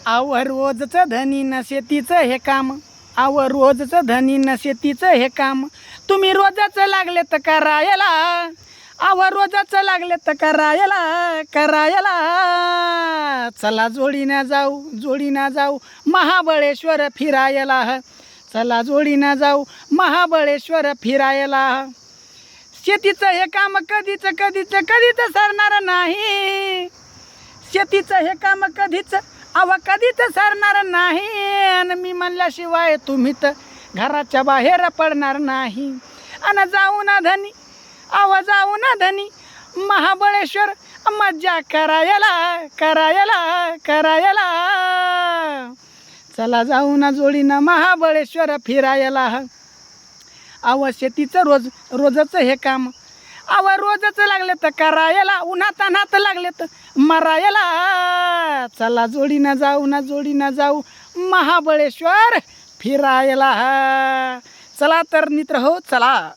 आव रोजचं धनी न शेतीचं हे काम, आव रोजचं धनी न शेतीचं हे काम, तुम्ही रोजच लागले तर करायला, आव रोजच लागले तर करायला करायला. चला जोडीनं जाऊ महाबळेश्वर फिरायला, चला जोडीनं जाऊ महाबळेश्वर फिरायला. शेतीचं हे काम कधीच सरणार नाही, शेतीचं हे काम कधीच सरणार नाही. आणि मी म्हणल्याशिवाय तुम्ही तर घराच्या बाहेर पडणार नाही. आणि जाऊ ना धनी महाबळेश्वर मज्जा करायला करायला. चला जाऊ ना जोडीनं महाबळेश्वर फिरायला. अव शेतीचं रोजचं हे काम, अव रोजच लागले तर करायला, उन्हातान्हात लागले तर मरायला. चला जोडीनं जाऊ महाबळेश्वर फिरायला. चला तर मित्र हो चला.